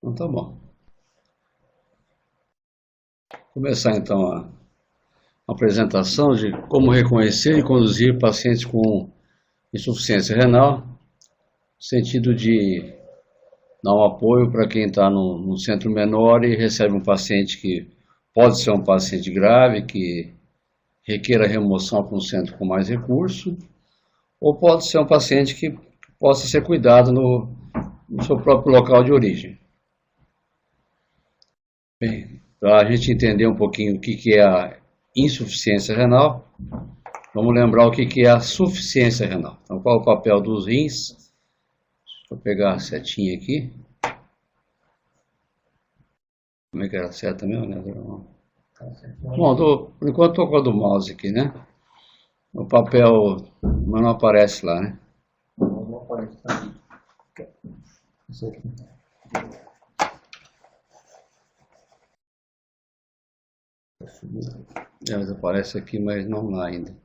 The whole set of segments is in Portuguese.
Então tá bom. Vou começar então a apresentação de como reconhecer e conduzir pacientes com insuficiência renal, no sentido de dar um apoio para quem está num centro menor e recebe um paciente que pode ser um paciente grave, que requer a remoção para um centro com mais recurso, ou pode ser um paciente que possa ser cuidado no seu próprio local de origem. Bem, para a gente entender um pouquinho o que é a insuficiência renal, vamos lembrar o que é a suficiência renal. Então, qual é o papel dos rins? Deixa eu pegar a setinha aqui. Como é que era a seta mesmo, né? Bom, por enquanto estou com a do mouse aqui, né? O papel, mas não aparece lá, né? Não aparece também. Isso aqui. Mas aparece aqui, mas não lá ainda.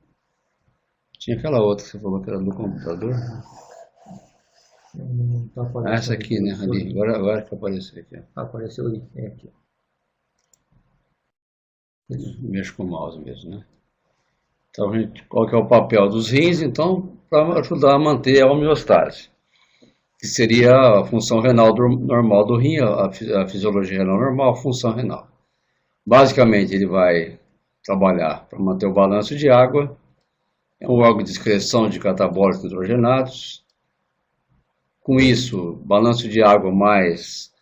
Tinha aquela outra que você falou que era do computador. Tá Essa aqui, né, ali. Agora que apareceu aqui. Apareceu aí, é aqui. Mexo com o mouse mesmo, né? Então, qual que é o papel dos rins? Então, para ajudar a manter a homeostase, que seria a função renal normal do rim, a fisiologia renal normal, a função renal. Basicamente, ele vai trabalhar para manter o balanço de água, é um órgão de excreção de catabólicos hidrogenados. Com isso, balanço de água mais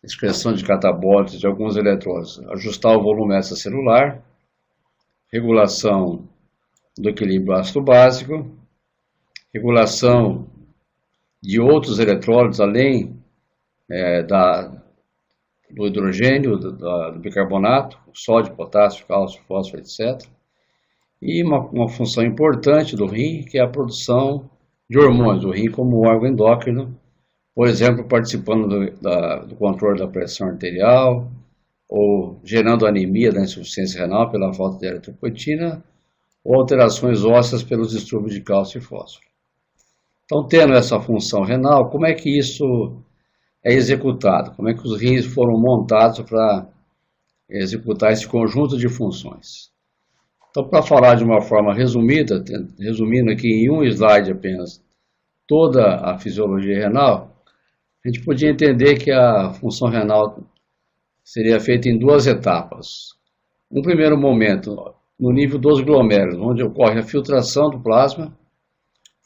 excreção de catabólicos de alguns eletrólitos, ajustar o volume extracelular, regulação do equilíbrio ácido básico, regulação de outros eletrólitos além do hidrogênio, do bicarbonato, sódio, potássio, cálcio, fósforo, etc. E uma função importante do rim, que é a produção de hormônios, o rim como órgão endócrino, por exemplo, participando do controle da pressão arterial, ou gerando anemia da insuficiência renal pela falta de eritropoetina, ou alterações ósseas pelos distúrbios de cálcio e fósforo. Então, tendo essa função renal, como é que isso é executado? Como é que os rins foram montados para executar esse conjunto de funções? Então, para falar de uma forma resumida, resumindo aqui em um slide apenas toda a fisiologia renal, a gente podia entender que a função renal seria feita em duas etapas. Um primeiro momento, no nível dos glomérulos, onde ocorre a filtração do plasma,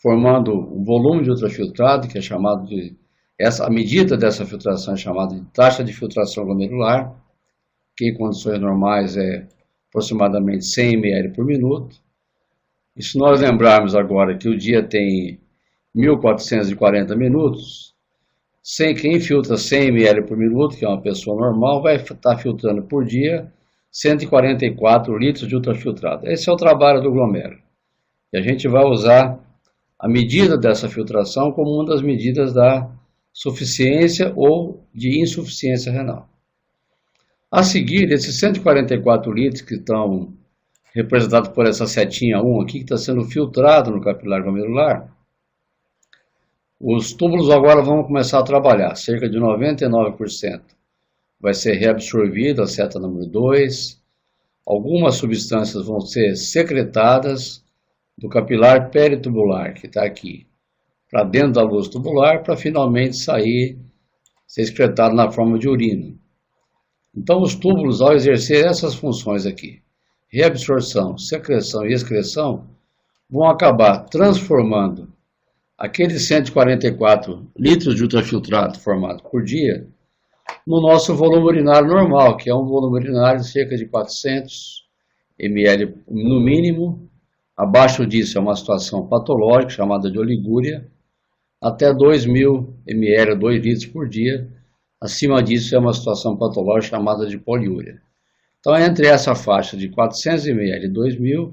formando um volume de ultrafiltrado, que é chamado de... a medida dessa filtração é chamada de taxa de filtração glomerular, que em condições normais é aproximadamente 100 ml por minuto. E se nós lembrarmos agora que o dia tem 1440 minutos, quem filtra 100 ml por minuto, que é uma pessoa normal, vai estar filtrando por dia 144 litros de ultrafiltrado. Esse é o trabalho do glomérulo. E a gente vai usar a medida dessa filtração como uma das medidas da suficiência ou de insuficiência renal. A seguir, esses 144 litros que estão representados por essa setinha 1 aqui, que está sendo filtrado no capilar glomerular, os túbulos agora vão começar a trabalhar, cerca de 99% vai ser reabsorvido, a seta número 2, algumas substâncias vão ser secretadas do capilar peritubular, que está aqui, para dentro da luz tubular, para finalmente ser excretado na forma de urina. Então, os túbulos, ao exercer essas funções aqui, reabsorção, secreção e excreção, vão acabar transformando aqueles 144 litros de ultrafiltrado formado por dia no nosso volume urinário normal, que é um volume urinário de cerca de 400 ml no mínimo. Abaixo disso é uma situação patológica, chamada de oligúria, até 2.000 ml, 2 litros por dia. Acima disso é uma situação patológica chamada de poliúria. Então, entre essa faixa de 400 ml e 2.000,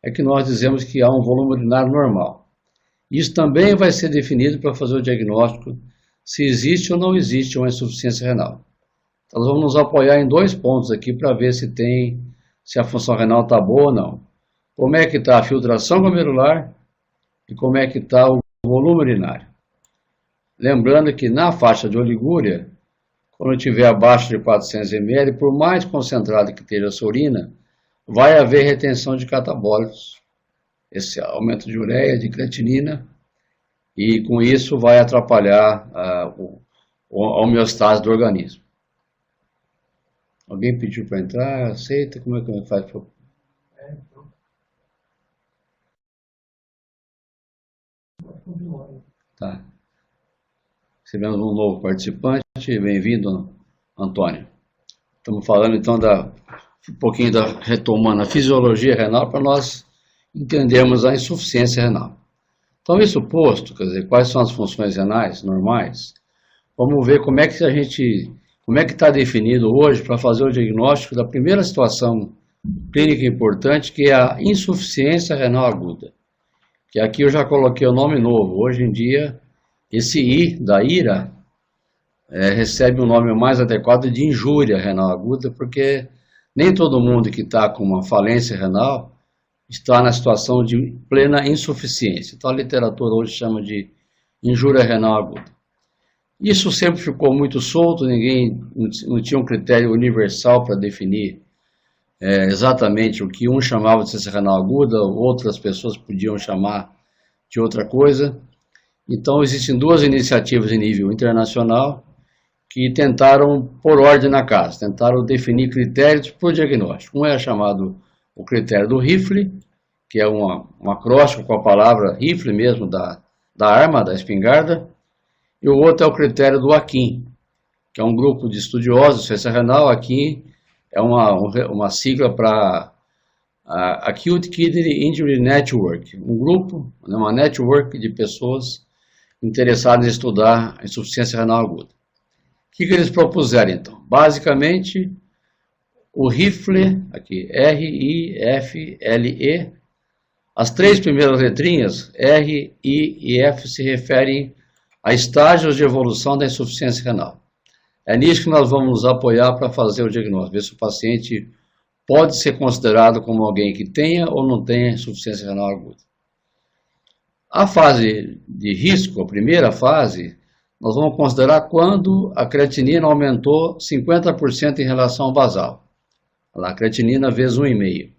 é que nós dizemos que há um volume urinário normal. Isso também vai ser definido para fazer o diagnóstico se existe ou não existe uma insuficiência renal. Então, nós vamos nos apoiar em dois pontos aqui para ver se a função renal está boa ou não. Como é que está a filtração glomerular e como é que está o volume urinário. Lembrando que na faixa de oligúria, quando estiver abaixo de 400 ml, por mais concentrado que esteja a sua urina, vai haver retenção de catabólitos, esse aumento de ureia, de creatinina, e com isso vai atrapalhar a homeostase do organismo. Alguém pediu para entrar? Aceita? Como é que faz? Tá. Recebemos um novo participante. Bem-vindo, Antônio. Estamos falando então um pouquinho retomando a fisiologia renal para nós entendermos a insuficiência renal. Então, isso posto, quer dizer, quais são as funções renais normais, vamos ver como é que está definido hoje para fazer o diagnóstico da primeira situação clínica importante, que é a insuficiência renal aguda. Que aqui eu já coloquei o nome novo. Hoje em dia, esse I da IRA recebe um nome mais adequado de injúria renal aguda, porque nem todo mundo que está com uma falência renal está na situação de plena insuficiência. Então a literatura hoje chama de injúria renal aguda. Isso sempre ficou muito solto, ninguém não tinha um critério universal para definir exatamente o que um chamava de insuficiência renal aguda, outras pessoas podiam chamar de outra coisa. Então existem duas iniciativas em nível internacional que tentaram pôr ordem na casa, tentaram definir critérios para o diagnóstico. Um é chamado o critério do rifle, que é um acróstico com a palavra rifle mesmo, da arma, da espingarda, e o outro é o critério do AKIN, que é um grupo de estudiosos de insuficiência renal. AKIN é uma sigla para Acute Kidney Injury Network, um grupo, uma network de pessoas interessadas em estudar a insuficiência renal aguda. O que eles propuseram, então? Basicamente, o RIFLE, aqui, R-I-F-L-E, as três primeiras letrinhas, R, I e F, se referem a estágios de evolução da insuficiência renal. É nisso que nós vamos nos apoiar para fazer o diagnóstico, ver se o paciente pode ser considerado como alguém que tenha ou não tenha insuficiência renal aguda. A fase de risco, a primeira fase, nós vamos considerar quando a creatinina aumentou 50% em relação ao basal. A creatinina vezes 1,5.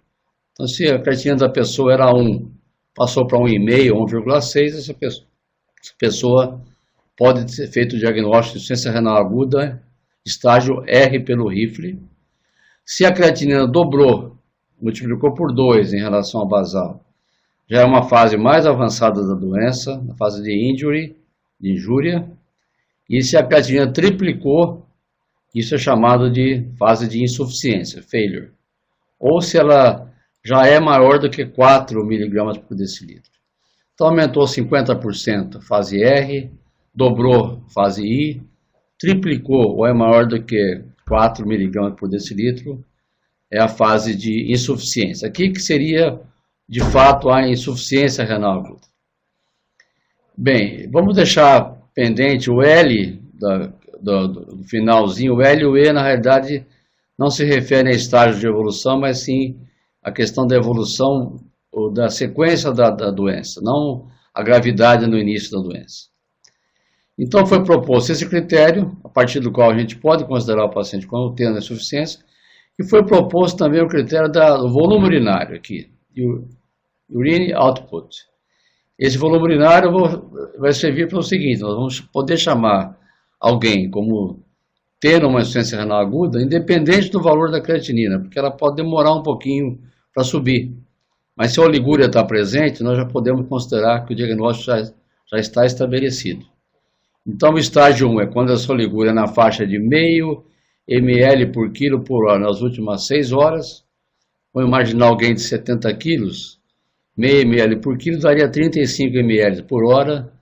Então, se a creatinina da pessoa era 1, passou para 1,5, 1,6, essa pessoa pode ser feito o diagnóstico de insuficiência renal aguda, estágio R pelo rifle. Se a creatinina dobrou, multiplicou por 2 em relação ao basal, já é uma fase mais avançada da doença, na fase de injury, de injúria. E se a creatinina triplicou, isso é chamado de fase de insuficiência, failure. Ou se ela já é maior do que 4 mg por decilitro. Então aumentou 50%, fase R, dobrou, fase I, triplicou ou é maior do que 4 mg por decilitro, é a fase de insuficiência. Aqui que seria, de fato, a insuficiência renal aguda. Bem, vamos deixar pendente o L do finalzinho. O L e o E, na realidade, não se referem a estágio de evolução, mas sim a questão da evolução ou da sequência da doença, não a gravidade no início da doença. Então foi proposto esse critério, a partir do qual a gente pode considerar o paciente como tendo insuficiência, e foi proposto também o critério do volume urinário aqui, urine output. Esse volume urinário vai servir para o seguinte: nós vamos poder chamar alguém como tendo uma insuficiência renal aguda, independente do valor da creatinina, porque ela pode demorar um pouquinho para subir. Mas se a oligúria está presente, nós já podemos considerar que o diagnóstico já está estabelecido. Então, o estágio 1 é quando essa oligúria é na faixa de 0,5 ml por quilo por hora nas últimas 6 horas. Vamos imaginar alguém de 70 quilos, 0,5 ml por quilo daria 35 ml por hora.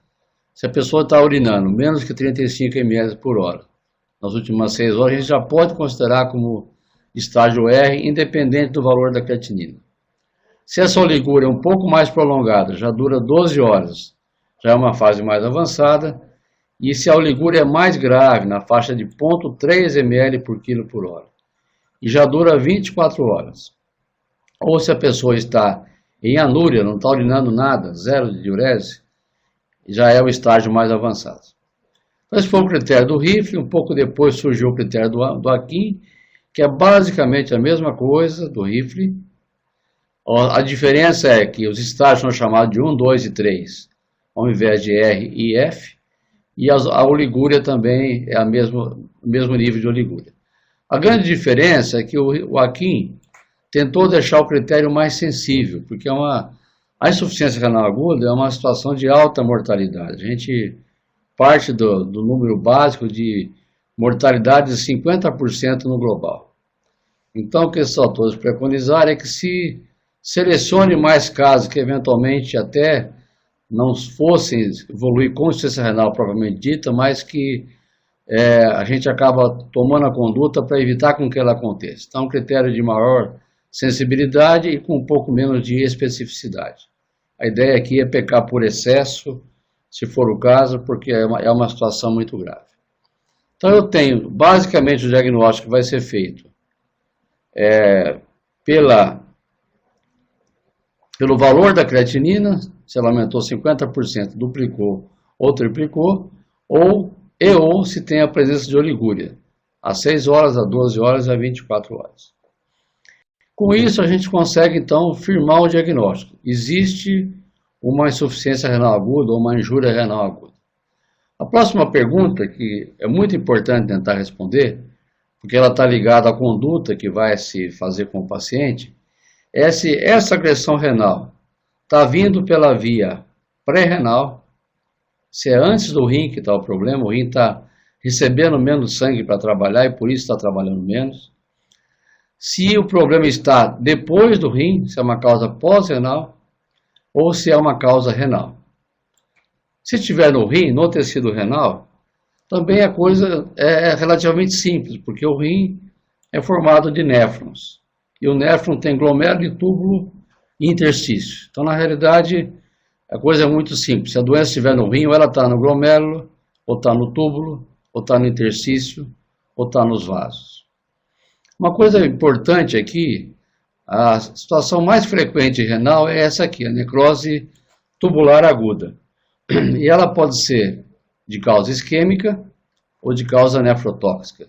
Se a pessoa está urinando menos que 35 ml por hora nas últimas 6 horas, a gente já pode considerar como estágio R, independente do valor da creatinina. Se essa oligúria é um pouco mais prolongada, já dura 12 horas, já é uma fase mais avançada. E se a oligúria é mais grave, na faixa de 0,3 ml por quilo por hora, e já dura 24 horas, ou se a pessoa está em anúria, não está urinando nada, zero de diurese, já é o estágio mais avançado. Então, esse foi o critério do Rifle. Um pouco depois surgiu o critério do Akin, que é basicamente a mesma coisa do Rifle. A diferença é que os estágios são chamados de 1, 2 e 3, ao invés de R e F, e a oligúria também é o mesmo nível de oligúria. A grande diferença é que o Akin tentou deixar o critério mais sensível, porque a insuficiência renal aguda é uma situação de alta mortalidade. A gente parte do número básico de mortalidade de 50% no global. Então, o que esses autores preconizaram é que se selecione mais casos que eventualmente até não fossem evoluir com insuficiência renal propriamente dita, mas que a gente acaba tomando a conduta para evitar com que ela aconteça. Então, um critério de maior sensibilidade e com um pouco menos de especificidade. A ideia aqui é pecar por excesso, se for o caso, porque é uma situação muito grave. Então, eu tenho, basicamente, o diagnóstico vai ser feito pelo valor da creatinina, se ela aumentou 50%, duplicou ou triplicou, ou se tem a presença de oligúria, a 6 horas, a 12 horas, a 24 horas. Com isso, a gente consegue, então, firmar o diagnóstico. Existe uma insuficiência renal aguda ou uma injúria renal aguda. A próxima pergunta, que é muito importante tentar responder, porque ela está ligada à conduta que vai se fazer com o paciente, é se essa agressão renal está vindo pela via pré-renal, se é antes do rim que está o problema, o rim está recebendo menos sangue para trabalhar e por isso está trabalhando menos. Se o problema está depois do rim, se é uma causa pós-renal ou se é uma causa renal. Se estiver no rim, no tecido renal, também a coisa é relativamente simples, porque o rim é formado de néfrons. E o néfron tem glomérulo e túbulo e interstício. Então, na realidade, a coisa é muito simples. Se a doença estiver no rim, ou ela está no glomérulo, ou está no túbulo, ou está no interstício, ou está nos vasos. Uma coisa importante aqui, a situação mais frequente renal é essa aqui, a necrose tubular aguda. E ela pode ser de causa isquêmica ou de causa nefrotóxica.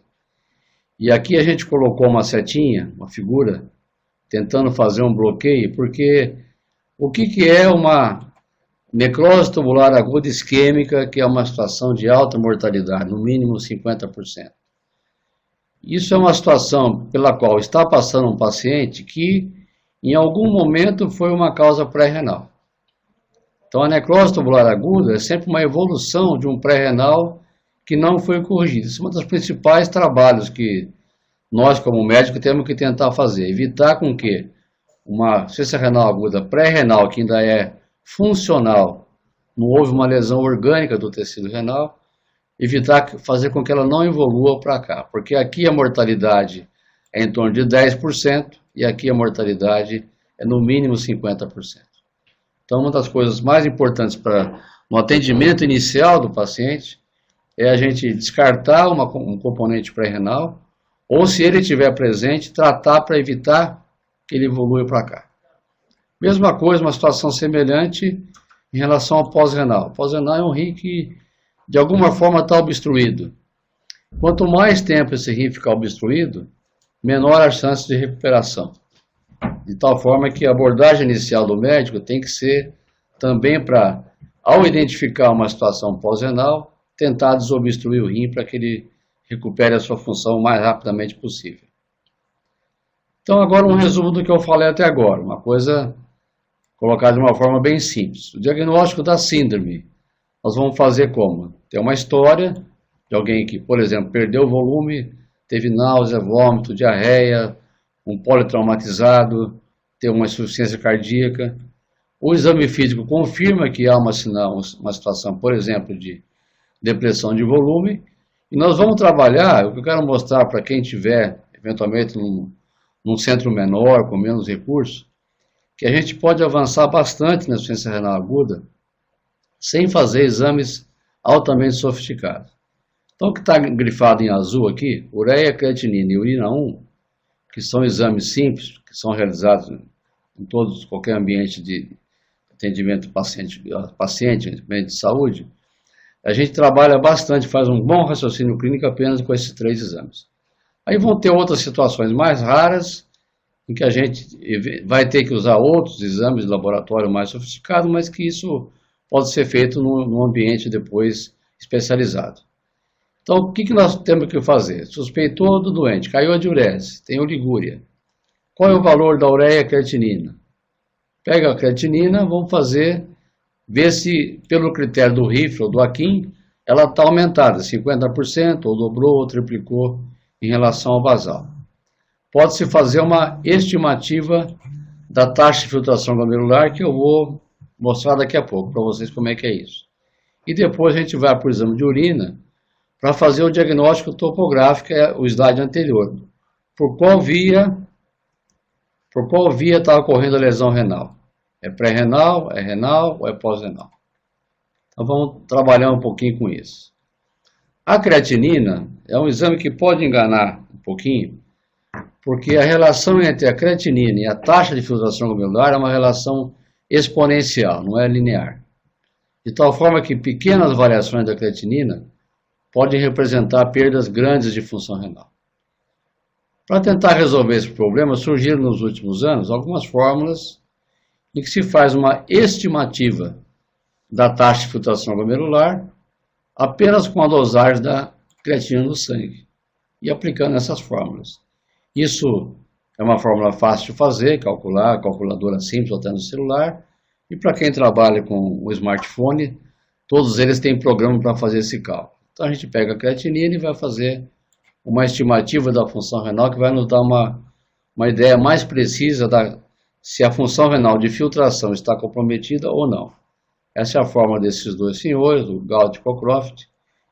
E aqui a gente colocou uma setinha, uma figura, tentando fazer um bloqueio, porque o que é uma necrose tubular aguda isquêmica, que é uma situação de alta mortalidade, no mínimo 50%. Isso é uma situação pela qual está passando um paciente que, em algum momento, foi uma causa pré-renal. Então, a necrose tubular aguda é sempre uma evolução de um pré-renal que não foi corrigido. Esse é um dos principais trabalhos que nós, como médicos, temos que tentar fazer. Evitar com que uma insuficiência renal aguda pré-renal, que ainda é funcional, não houve uma lesão orgânica do tecido renal, fazer com que ela não evolua para cá. Porque aqui a mortalidade é em torno de 10% e aqui a mortalidade é no mínimo 50%. Então, uma das coisas mais importantes no atendimento inicial do paciente é a gente descartar um componente pré-renal, ou se ele estiver presente, tratar para evitar que ele evolua para cá. Mesma coisa, uma situação semelhante em relação ao pós-renal. Pós-renal é um rim que, de alguma forma, está obstruído. Quanto mais tempo esse rim ficar obstruído, menor a chance de recuperação. De tal forma que a abordagem inicial do médico tem que ser também para, ao identificar uma situação pós-renal, tentar desobstruir o rim para que ele recupere a sua função o mais rapidamente possível. Então, agora um resumo do que eu falei até agora, uma coisa colocada de uma forma bem simples. O diagnóstico da síndrome, nós vamos fazer como? Tem uma história de alguém que, por exemplo, perdeu o volume, teve náusea, vômito, diarreia, um politraumatizado, tem uma insuficiência cardíaca. O exame físico confirma que há uma situação, por exemplo, de depressão de volume. E nós vamos trabalhar, o que eu quero mostrar para quem tiver, eventualmente, num centro menor, com menos recursos, que a gente pode avançar bastante na insuficiência renal aguda sem fazer exames altamente sofisticados. Então, o que está grifado em azul aqui, ureia, creatinina e urina 1, que são exames simples, que são realizados em qualquer ambiente de atendimento paciente de saúde, A gente trabalha bastante, faz um bom raciocínio clínico apenas com esses 3 exames. Aí vão ter outras situações mais raras, em que a gente vai ter que usar outros exames de laboratório mais sofisticados, mas que isso pode ser feito num ambiente depois especializado. Então, o que nós temos que fazer? Suspeitou do doente, caiu a diurese, tem oligúria. Qual é o valor da ureia creatinina? Pega a creatinina, vamos ver se, pelo critério do RIF ou do AQUIM, ela está aumentada, 50%, ou dobrou, ou triplicou em relação ao basal. Pode-se fazer uma estimativa da taxa de filtração glomerular, que eu vou mostrar daqui a pouco para vocês como é que é isso. E depois a gente vai para o exame de urina para fazer o diagnóstico topográfico, é o slide anterior. Por qual via está ocorrendo a lesão renal? É pré-renal, é renal ou é pós-renal? Então vamos trabalhar um pouquinho com isso. A creatinina é um exame que pode enganar um pouquinho, porque a relação entre a creatinina e a taxa de filtração glomerular é uma relação exponencial, não é linear. De tal forma que pequenas variações da creatinina podem representar perdas grandes de função renal. Para tentar resolver esse problema, surgiram nos últimos anos algumas fórmulas em que se faz uma estimativa da taxa de filtração glomerular apenas com a dosagem da creatinina no sangue e aplicando essas fórmulas. Isso é uma fórmula fácil de fazer, calcular, calculadora simples até no celular, e para quem trabalha com o smartphone, todos eles têm programa para fazer esse cálculo. Então a gente pega a creatinina e vai fazer uma estimativa da função renal que vai nos dar uma ideia mais precisa se a função renal de filtração está comprometida ou não. Essa é a fórmula desses dois senhores, o Gault e Cockcroft,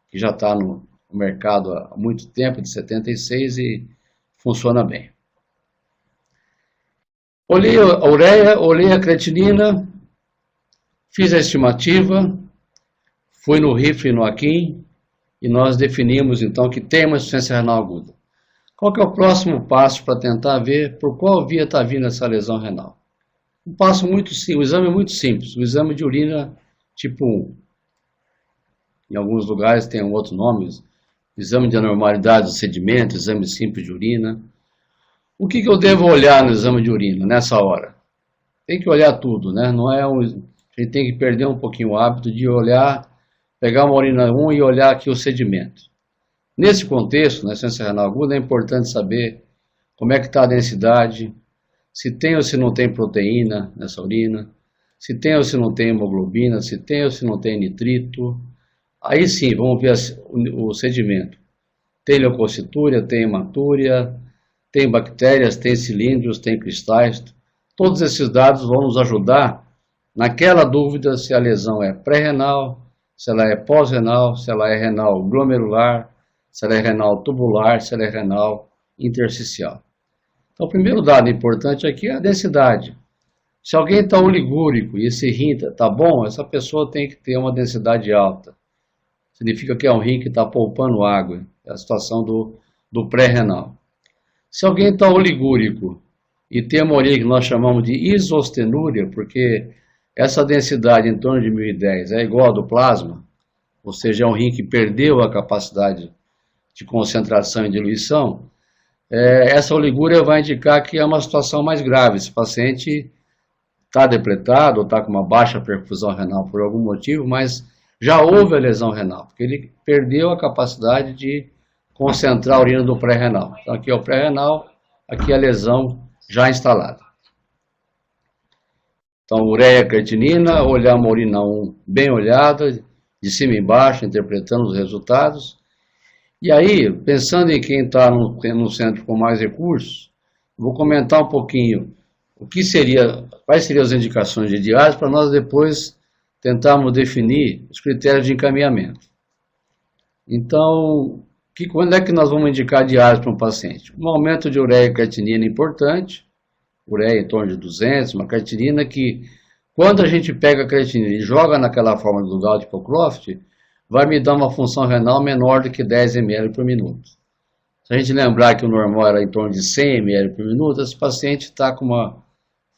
que já está no mercado há muito tempo, de 76, e funciona bem. Olhei a ureia, olhei a creatinina, fiz a estimativa, fui no RIF e no AQUIM, e nós definimos então que tem uma insuficiência renal aguda. Qual que é o próximo passo para tentar ver por qual via está vindo essa lesão renal? Um passo muito simples, o exame é muito simples, o exame de urina tipo 1. Em alguns lugares tem um outro nome, exame de anormalidade do sedimento, exame simples de urina. O que eu devo olhar no exame de urina nessa hora? Tem que olhar tudo, né? A gente tem que perder um pouquinho o hábito de olhar, pegar uma urina 1 e olhar aqui o sedimento. Nesse contexto, na insuficiência renal aguda, é importante saber como é que está a densidade, se tem ou se não tem proteína nessa urina, se tem ou se não tem hemoglobina, se tem ou se não tem nitrito. Aí sim, vamos ver o sedimento. Tem leucocitúria, tem hematúria, tem bactérias, tem cilindros, tem cristais. Todos esses dados vão nos ajudar naquela dúvida se a lesão é pré-renal, se ela é pós-renal, se ela é renal glomerular, se ela é renal tubular, se ela é renal intersticial. Então, o primeiro dado importante aqui é a densidade. Se alguém está oligúrico e esse rim está bom, essa pessoa tem que ter uma densidade alta. Significa que é um rim que está poupando água. É a situação do pré-renal. Se alguém está oligúrico e tem uma urina que nós chamamos de isostenúria, porque essa densidade em torno de 1010 é igual a do plasma, ou seja, é um rim que perdeu a capacidade de concentração e diluição, essa oligúria vai indicar que é uma situação mais grave. Esse paciente está depletado, ou está com uma baixa perfusão renal por algum motivo, mas já houve a lesão renal, porque ele perdeu a capacidade de concentrar a urina do pré-renal. Então aqui é o pré-renal, aqui é a lesão já instalada. Então, ureia, creatinina, olhar uma urina 1 bem olhada, de cima e embaixo, interpretando os resultados. E aí, pensando em quem está no centro com mais recursos, vou comentar um pouquinho quais seriam as indicações de diálise para nós depois tentarmos definir os critérios de encaminhamento. Então, quando é que nós vamos indicar diálise para um paciente? Um aumento de ureia e creatinina importante, ureia em torno de 200, uma creatinina que, quando a gente pega a creatinina e joga naquela forma do Gault e Cockcroft, vai me dar uma função renal menor do que 10 ml por minuto. Se a gente lembrar que o normal era em torno de 100 ml por minuto, esse paciente está com uma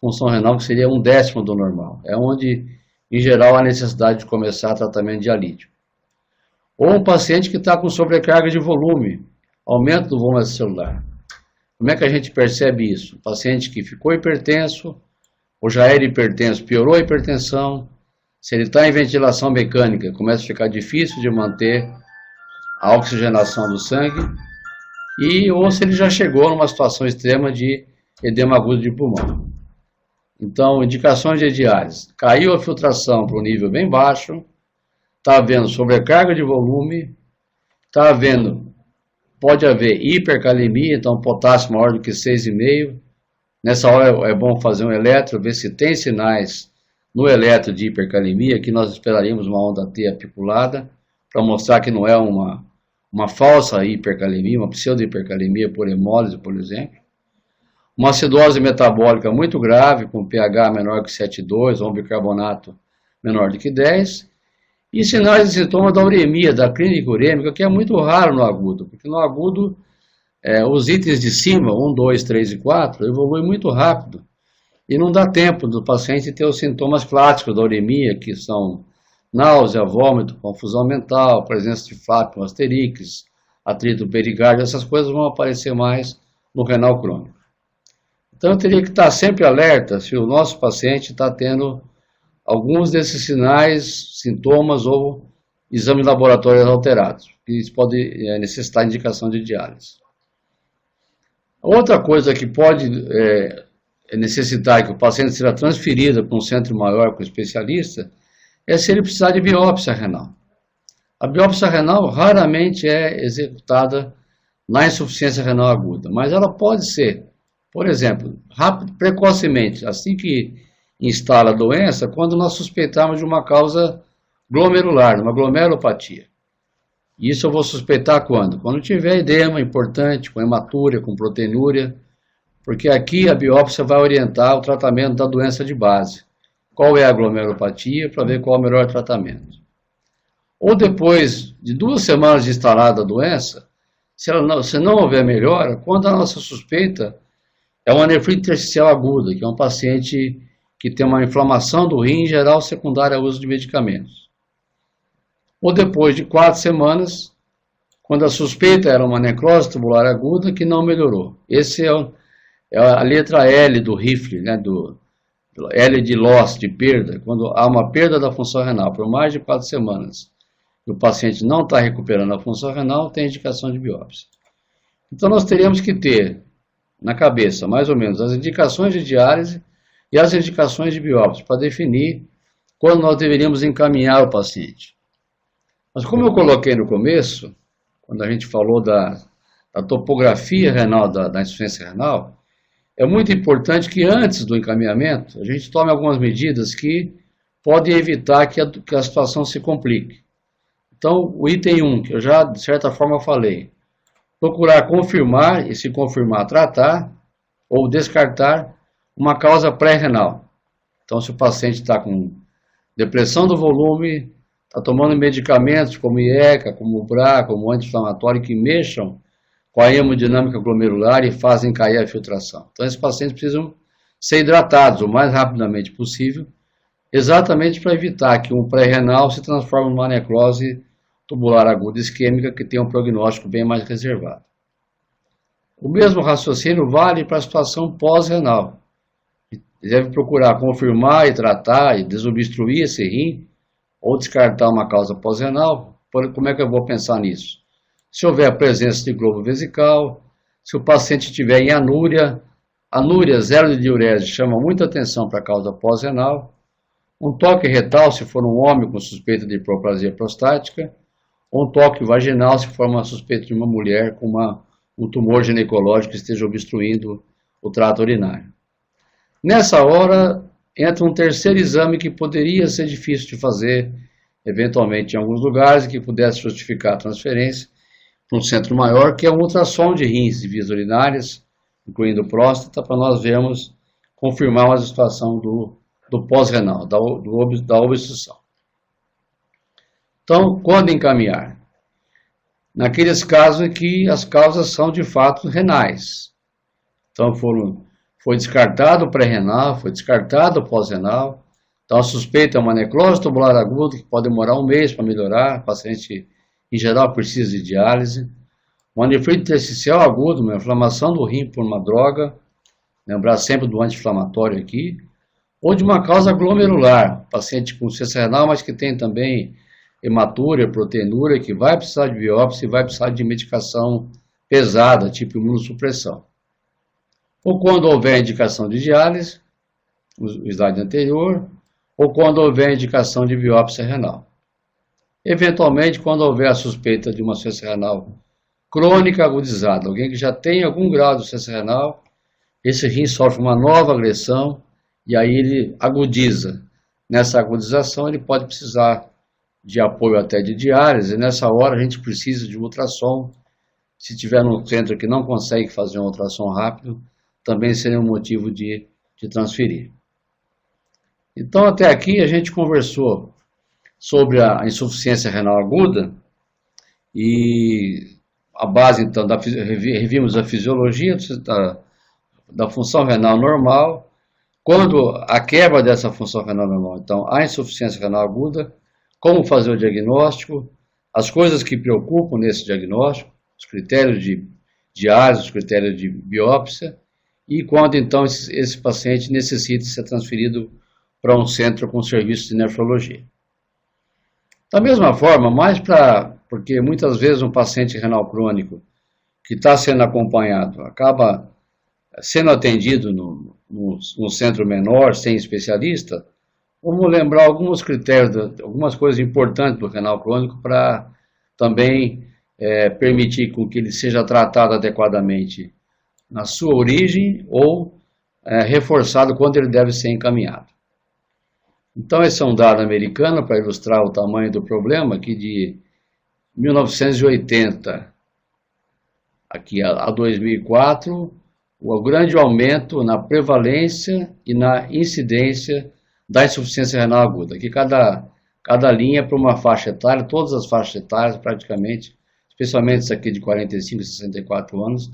função renal que seria 1/10 do normal. É onde, em geral, há necessidade de começar tratamento dialítico. Ou um paciente que está com sobrecarga de volume, aumento do volume celular. Como é que a gente percebe isso? Um paciente que ficou hipertenso, ou já era hipertenso, piorou a hipertensão, se ele está em ventilação mecânica, começa a ficar difícil de manter a oxigenação do sangue, ou se ele já chegou numa situação extrema de edema agudo de pulmão. Então, indicações de diálise. Caiu a filtração para um nível bem baixo, está havendo sobrecarga de volume, está havendo, pode haver hipercalemia, então potássio maior do que 6,5. Nessa hora é bom fazer um eletro, ver se tem sinais no eletro de hipercalemia, que nós esperaríamos uma onda T apiculada, para mostrar que não é uma falsa hipercalemia, uma pseudo-hipercalemia por hemólise, por exemplo. Uma acidose metabólica muito grave, com pH menor que 7,2, ou um bicarbonato menor do que 10. E sinais e sintomas da uremia, da clínica urêmica, que é muito raro no agudo, porque no agudo os itens de cima, 1, 2, 3 e 4, evoluem muito rápido. E não dá tempo do paciente ter os sintomas clássicos da uremia, que são náusea, vômito, confusão mental, presença de fápio, asterix, atrito pericárdio, essas coisas vão aparecer mais no renal crônico. Então eu teria que estar sempre alerta se o nosso paciente está tendo alguns desses sinais, sintomas ou exames laboratórios alterados, que isso pode necessitar de indicação de diálise. Outra coisa que pode necessitar que o paciente seja transferido para um centro maior com especialista é se ele precisar de biópsia renal. A biópsia renal raramente é executada na insuficiência renal aguda, mas ela pode ser, por exemplo, precocemente, assim que instala a doença, quando nós suspeitarmos de uma causa glomerular, uma glomerulopatia. Isso eu vou suspeitar quando? Quando tiver edema importante, com hematúria, com proteinúria, porque aqui a biópsia vai orientar o tratamento da doença de base. Qual é a glomerulopatia, para ver qual é o melhor tratamento. Ou depois de 2 semanas de instalada a doença, se não houver melhora, quando a nossa suspeita é uma nefrite intersticial aguda, que é um paciente que tem uma inflamação do rim, em geral secundária ao uso de medicamentos. Ou depois de 4 semanas, quando a suspeita era uma necrose tubular aguda que não melhorou. Esse é a letra L do Rifle, né, do L de loss, de perda, quando há uma perda da função renal por mais de 4 semanas e o paciente não está recuperando a função renal, tem indicação de biópsia. Então nós teríamos que ter na cabeça, mais ou menos, as indicações de diálise e as indicações de biópsia, para definir quando nós deveríamos encaminhar o paciente. Mas como eu coloquei no começo, quando a gente falou da topografia renal, da insuficiência renal, é muito importante que antes do encaminhamento, a gente tome algumas medidas que podem evitar que a situação se complique. Então, o item 1, que eu já, de certa forma, falei, procurar confirmar, e se confirmar, tratar ou descartar uma causa pré-renal. Então, se o paciente está com depressão do volume, está tomando medicamentos como IECA, como BRA, como anti-inflamatório, que mexam com a hemodinâmica glomerular e fazem cair a filtração. Então, esses pacientes precisam ser hidratados o mais rapidamente possível, exatamente para evitar que um pré-renal se transforme numa necrose tubular aguda isquêmica que tem um prognóstico bem mais reservado. O mesmo raciocínio vale para a situação pós-renal. Deve procurar confirmar e tratar e desobstruir esse rim ou descartar uma causa pós-renal. Como é que eu vou pensar nisso? Se houver presença de globo vesical, se o paciente tiver em anúria, zero de diurese chama muita atenção para a causa pós-renal, um toque retal se for um homem com suspeita de hipoplasia prostática, ou um toque vaginal se for uma suspeita de uma mulher com um tumor ginecológico que esteja obstruindo o trato urinário. Nessa hora, entra um terceiro exame que poderia ser difícil de fazer, eventualmente em alguns lugares, e que pudesse justificar a transferência para um centro maior, que é um ultrassom de rins e vias urinárias, incluindo próstata, para nós vermos, confirmar a situação do pós-renal, da obstrução. Então, quando encaminhar? Naqueles casos em que as causas são de fato renais. Então, foi descartado o pré-renal, foi descartado o pós-renal. Então, a suspeita é uma necrose tubular aguda, que pode demorar 1 mês para melhorar, paciente em geral precisa de diálise. Uma nefrite intersticial aguda, uma inflamação do rim por uma droga, lembrar sempre do anti-inflamatório aqui, ou de uma causa glomerular, paciente com insuficiência renal, mas que tem também hematúria, proteinúria, que vai precisar de biópsia e vai precisar de medicação pesada, tipo imunossupressão. Ou quando houver indicação de diálise, o slide anterior, ou quando houver indicação de biópsia renal. Eventualmente, quando houver a suspeita de uma insuficiência renal crônica agudizada, alguém que já tem algum grau de insuficiência renal, esse rim sofre uma nova agressão e aí ele agudiza. Nessa agudização, ele pode precisar de apoio até de diálise, e nessa hora a gente precisa de um ultrassom. Se tiver num centro que não consegue fazer um ultrassom rápido, também seria um motivo de transferir. Então, até aqui a gente conversou sobre a insuficiência renal aguda e a base, então, revimos a fisiologia da função renal normal. Quando a quebra dessa função renal normal, então, a insuficiência renal aguda, como fazer o diagnóstico, as coisas que preocupam nesse diagnóstico, os critérios de diálise, os critérios de biópsia, e quando, então, esse paciente necessita ser transferido para um centro com serviço de nefrologia. Da mesma forma, porque muitas vezes um paciente renal crônico que está sendo acompanhado acaba sendo atendido no centro menor, sem especialista, vamos lembrar alguns critérios, algumas coisas importantes do renal crônico para também permitir com que ele seja tratado adequadamente na sua origem ou reforçado quando ele deve ser encaminhado. Então, esse é um dado americano para ilustrar o tamanho do problema, que de 1980 aqui a 2004, o grande aumento na prevalência e na incidência da insuficiência renal aguda. Aqui cada linha para uma faixa etária, todas as faixas etárias praticamente, especialmente isso aqui de 45 a 64 anos,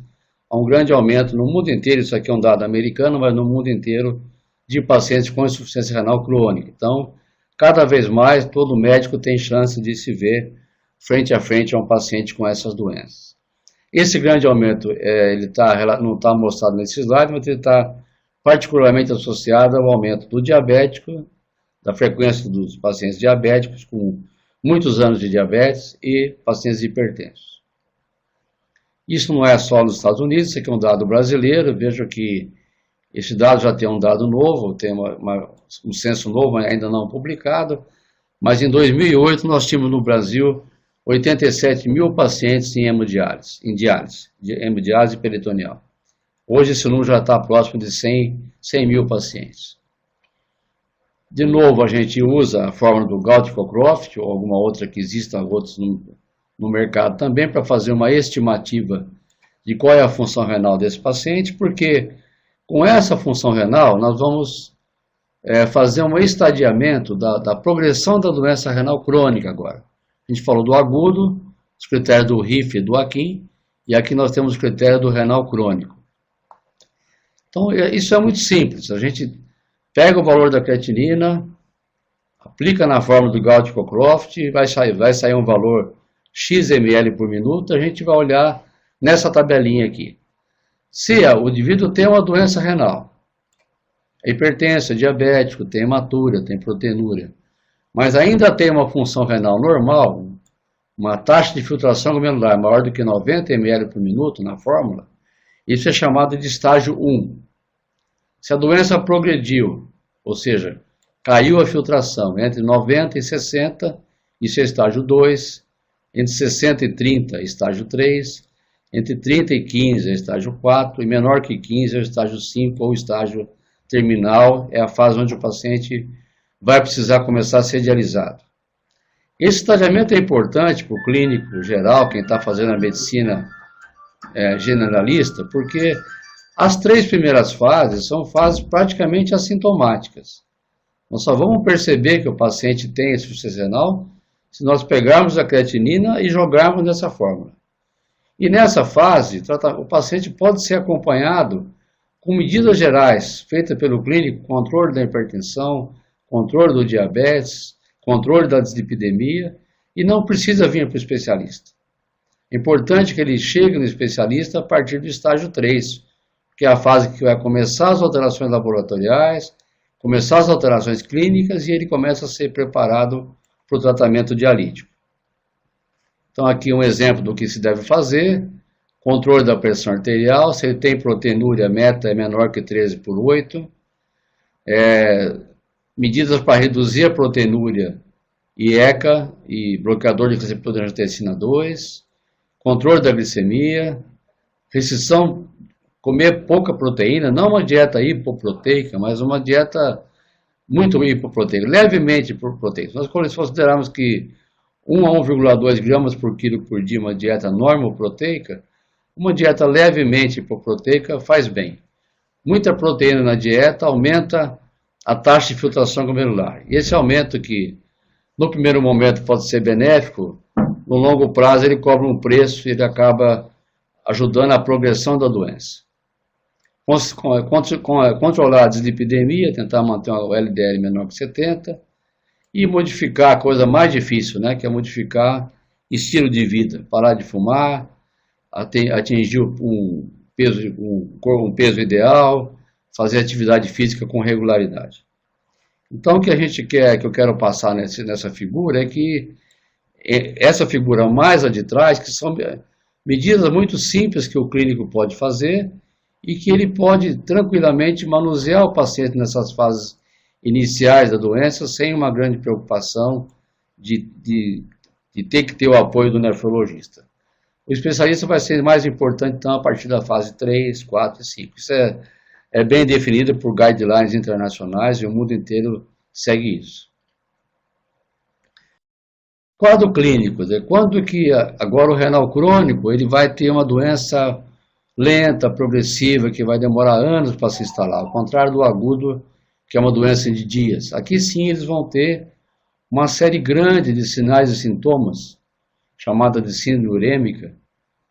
há um grande aumento no mundo inteiro, isso aqui é um dado americano, mas no mundo inteiro, de pacientes com insuficiência renal crônica. Então, cada vez mais, todo médico tem chance de se ver frente a frente a um paciente com essas doenças. Esse grande aumento não está mostrado nesse slide, mas ele está particularmente associado ao aumento do diabético, da frequência dos pacientes diabéticos com muitos anos de diabetes e pacientes hipertensos. Isso não é só nos Estados Unidos, isso aqui é um dado brasileiro. Vejo que esse dado já tem um dado novo, tem um censo novo, ainda não publicado, mas em 2008 nós tínhamos no Brasil 87 mil pacientes em hemodiálise, hemodiálise peritoneal. Hoje esse número já está próximo de 100 mil pacientes. De novo, a gente usa a fórmula do Gault-Cockcroft, ou alguma outra que exista, outros no mercado também, para fazer uma estimativa de qual é a função renal desse paciente, porque com essa função renal, nós vamos fazer um estadiamento da progressão da doença renal crônica agora. A gente falou do agudo, os critérios do RIF e do AKIM, e aqui nós temos os critérios do renal crônico. Então, isso é muito simples. A gente pega o valor da creatinina, aplica na fórmula do Gault-Cockcroft, vai sair um valor X ml por minuto, a gente vai olhar nessa tabelinha aqui. Se o indivíduo tem uma doença renal, é hipertenso, é diabético, tem hematúria, tem proteinúria, mas ainda tem uma função renal normal, uma taxa de filtração glomerular maior do que 90 ml por minuto na fórmula, isso é chamado de estágio 1. Se a doença progrediu, ou seja, caiu a filtração entre 90 e 60, isso é estágio 2, entre 60 e 30, estágio 3, entre 30 e 15 é estágio 4, e menor que 15 é o estágio 5 ou estágio terminal, é a fase onde o paciente vai precisar começar a ser dialisado. Esse estadiamento é importante para o clínico geral, quem está fazendo a medicina generalista, porque as 3 primeiras fases são fases praticamente assintomáticas. Nós só vamos perceber que o paciente tem insuficiência renal se nós pegarmos a creatinina e jogarmos nessa fórmula. E nessa fase, o paciente pode ser acompanhado com medidas gerais feitas pelo clínico, controle da hipertensão, controle do diabetes, controle da dislipidemia, e não precisa vir para o especialista. É importante que ele chegue no especialista a partir do estágio 3, que é a fase que vai começar as alterações laboratoriais, começar as alterações clínicas e ele começa a ser preparado para o tratamento dialítico. Então aqui um exemplo do que se deve fazer: controle da pressão arterial, se ele tem proteinúria, a meta é menor que 13/8, medidas para reduzir a proteinúria e ECA e bloqueador de receptor de angiotensina 2, controle da glicemia, restrição, comer pouca proteína, não uma dieta hipoproteica, mas uma dieta muito hipoproteica, levemente hipoproteica. Nós consideramos que 1 a 1,2 gramas por quilo por dia uma dieta normoproteica, uma dieta levemente hipoproteica faz bem. Muita proteína na dieta aumenta a taxa de filtração glomerular. E esse aumento, que no primeiro momento pode ser benéfico, no longo prazo ele cobra um preço e ele acaba ajudando a progressão da doença. Controlar a dislipidemia, tentar manter o LDL menor que 70 e modificar a coisa mais difícil, né, que é modificar estilo de vida, parar de fumar, atingir um peso ideal, fazer atividade física com regularidade. Então, o que a gente quer, que eu quero passar nessa figura é que essa figura mais a de trás, que são medidas muito simples que o clínico pode fazer e que ele pode tranquilamente manusear o paciente nessas fases iniciais da doença sem uma grande preocupação de ter que ter o apoio do nefrologista. O especialista vai ser mais importante, então, a partir da fase 3, 4 e 5. Isso é bem definido por guidelines internacionais e o mundo inteiro segue isso. Quadro clínico, quando que agora o renal crônico ele vai ter uma doença lenta, progressiva, que vai demorar anos para se instalar, ao contrário do agudo, que é uma doença de dias. Aqui sim eles vão ter uma série grande de sinais e sintomas, chamada de síndrome urêmica,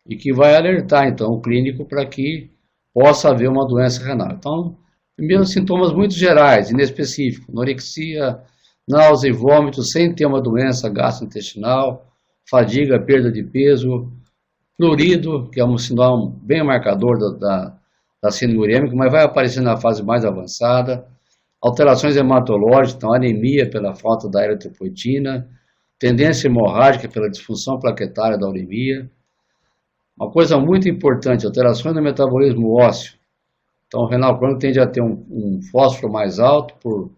e que vai alertar então o clínico para que possa haver uma doença renal. Então, primeiro, sintomas muito gerais, inespecíficos: anorexia, náusea e vômito, sem ter uma doença gastrointestinal, fadiga, perda de peso, prurido, que é um sinal bem marcador da síndrome urêmica, mas vai aparecer na fase mais avançada, alterações hematológicas, então anemia pela falta da eritropoetina, tendência hemorrágica pela disfunção plaquetária da uremia. Uma coisa muito importante, alterações no metabolismo ósseo. Então, o renal crônico tende a ter um fósforo mais alto por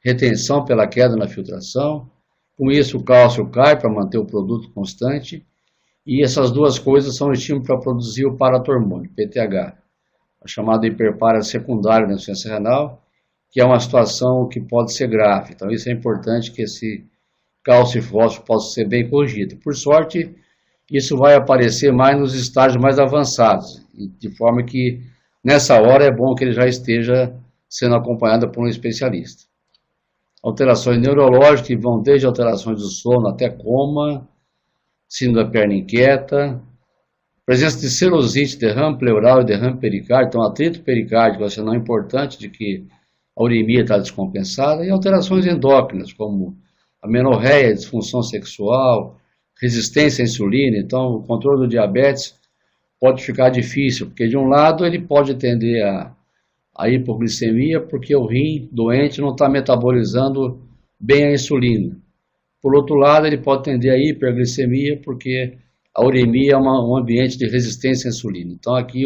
retenção pela queda na filtração. Com isso, o cálcio cai para manter o produto constante. E essas duas coisas são estímulo para produzir o paratormônio, PTH, a chamada hiperparia secundária na insuficiência renal, que é uma situação que pode ser grave. Então, isso é importante, que esse cálcio e fósforo possa ser bem corrigido. Por sorte, isso vai aparecer mais nos estágios mais avançados, de forma que nessa hora é bom que ele já esteja sendo acompanhado por um especialista. Alterações neurológicas, que vão desde alterações do sono até coma, síndrome da perna inquieta, presença de celulite, derrame pleural e derrame pericárdio, então atrito pericárdico vai ser um sinal importante de que a uremia está descompensada, e alterações endócrinas, como amenorreia, disfunção sexual, resistência à insulina. Então, o controle do diabetes pode ficar difícil, porque de um lado ele pode tender a hipoglicemia, porque o rim doente não está metabolizando bem a insulina. Por outro lado, ele pode tender a hiperglicemia, porque a uremia é um ambiente de resistência à insulina. Então, aqui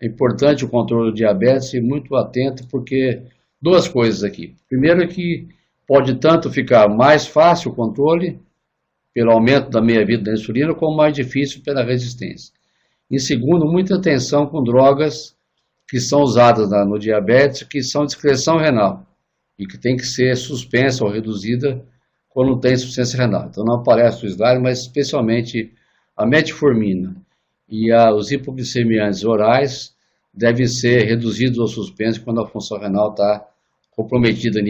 é importante o controle do diabetes e muito atento, porque duas coisas aqui. Primeiro é que pode tanto ficar mais fácil o controle, pelo aumento da meia-vida da insulina, como mais difícil pela resistência. Em segundo, muita atenção com drogas que são usadas no diabetes, que são de excreção renal, e que tem que ser suspensa ou reduzida quando tem insuficiência renal. Então não aparece no slide, mas especialmente a metformina e os hipoglicemiantes orais devem ser reduzidos ou suspensos quando a função renal está comprometida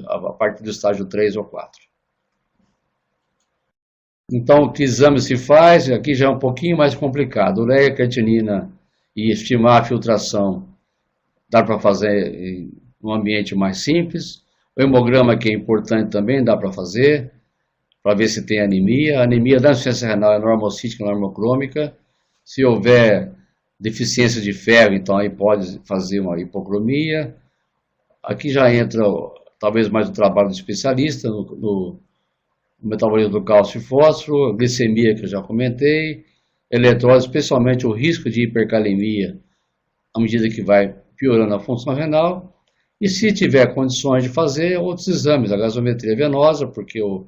a partir do estágio 3 ou 4. Então, que exame se faz? Aqui já é um pouquinho mais complicado. Ureia, creatinina e estimar a filtração dá para fazer em um ambiente mais simples. O hemograma, que é importante também, dá para fazer. para ver se tem anemia. A anemia da insuficiência renal é normocítica, normocrômica. Se houver deficiência de ferro, então aí pode fazer uma hipocromia. Aqui já entra talvez mais o trabalho do especialista no metabolismo do cálcio e fósforo, glicemia que eu já comentei, eletrólise, especialmente o risco de hipercalemia à medida que vai piorando a função renal. E se tiver condições de fazer outros exames, a gasometria venosa, porque o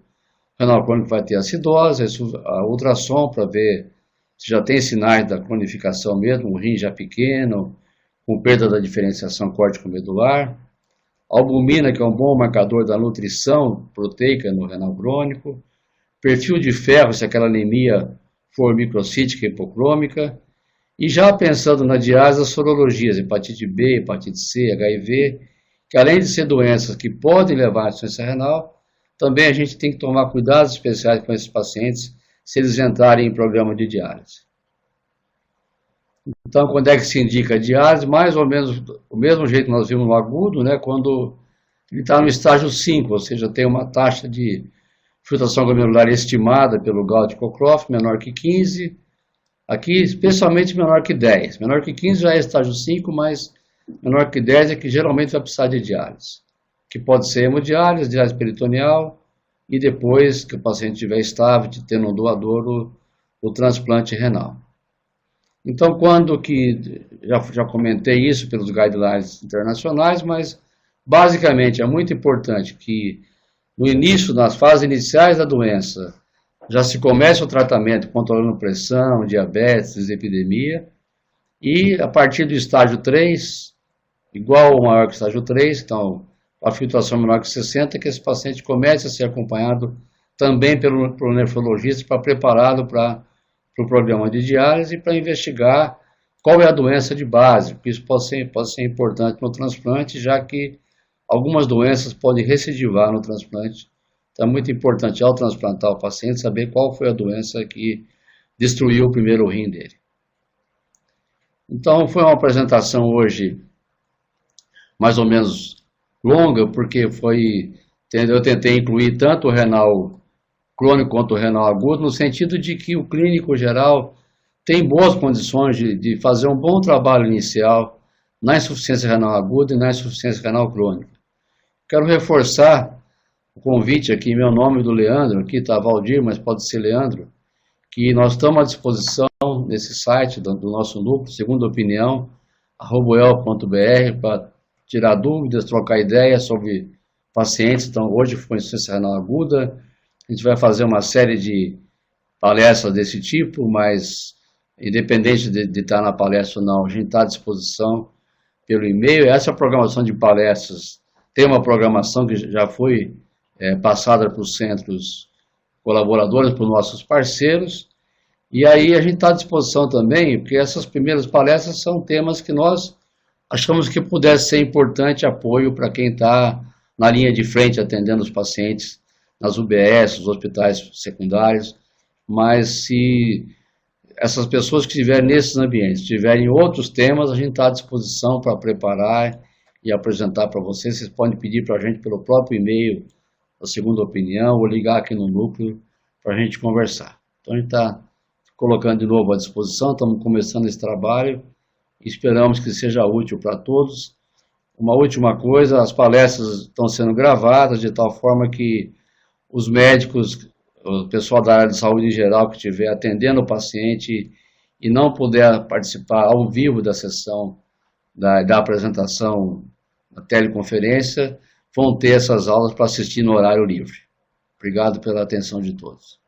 renal crônico vai ter acidose, a ultrassom para ver se já tem sinais da cronificação mesmo, o rim já pequeno, com perda da diferenciação córtico-medular. A albumina, que é um bom marcador da nutrição proteica no renal crônico. Perfil de ferro, se aquela anemia for microcítica e hipocrômica. E já pensando na diálise, as sorologias, hepatite B, hepatite C, HIV, que além de ser doenças que podem levar à insuficiência renal, também a gente tem que tomar cuidados especiais com esses pacientes se eles entrarem em programa de diálise. Então, quando é que se indica a diálise? Mais ou menos do mesmo jeito que nós vimos no agudo, né? Quando ele está no estágio 5, ou seja, tem uma taxa de filtração glomerular estimada pelo Gault-Cockcroft menor que 15, aqui especialmente menor que 10. Menor que 15 já é estágio 5, mas menor que 10 é que geralmente vai precisar de diálise, que pode ser hemodiálise, diálise peritoneal, e depois que o paciente estiver estável, tendo um doador, o transplante renal. Então, quando que, já comentei isso pelos guidelines internacionais, mas basicamente é muito importante que no início, nas fases iniciais da doença, já se comece o tratamento controlando pressão, diabetes, dislipidemia, e a partir do estágio 3, igual ou maior que o estágio 3, então a filtração menor que 60, que esse paciente comece a ser acompanhado também pelo nefrologista para prepará-lo para o programa de diálise e para investigar qual é a doença de base, porque isso pode ser importante no transplante, já que algumas doenças podem recidivar no transplante. Então é muito importante, ao transplantar o paciente, saber qual foi a doença que destruiu o primeiro rim dele. Então foi uma apresentação hoje mais ou menos longa, porque eu tentei incluir tanto o renal crônico quanto o renal agudo, no sentido de que o clínico geral tem boas condições de fazer um bom trabalho inicial na insuficiência renal aguda e na insuficiência renal crônica. Quero reforçar o convite aqui, meu nome é do Leandro, aqui está Valdir, mas pode ser Leandro, que nós estamos à disposição nesse site do nosso núcleo, Segunda Opinião, @el.br, para tirar dúvidas, trocar ideias sobre pacientes. Então, hoje foi insuficiência renal aguda, a gente vai fazer uma série de palestras desse tipo, mas independente de estar na palestra ou não, a gente está à disposição pelo e-mail. Essa programação de palestras tem uma programação que já foi passada para os centros colaboradores, para os nossos parceiros, e aí a gente está à disposição também, porque essas primeiras palestras são temas que nós achamos que pudesse ser importante apoio para quem está na linha de frente atendendo os pacientes nas UBS, os hospitais secundários, mas se essas pessoas que estiverem nesses ambientes tiverem outros temas, a gente está à disposição para preparar e apresentar para vocês. Vocês podem pedir para a gente pelo próprio e-mail da Segunda Opinião ou ligar aqui no núcleo para a gente conversar. Então a gente está colocando de novo à disposição, estamos começando esse trabalho e esperamos que seja útil para todos. Uma última coisa, as palestras estão sendo gravadas de tal forma que os médicos, o pessoal da área de saúde em geral que estiver atendendo o paciente e não puder participar ao vivo da sessão da apresentação na teleconferência, vão ter essas aulas para assistir no horário livre. Obrigado pela atenção de todos.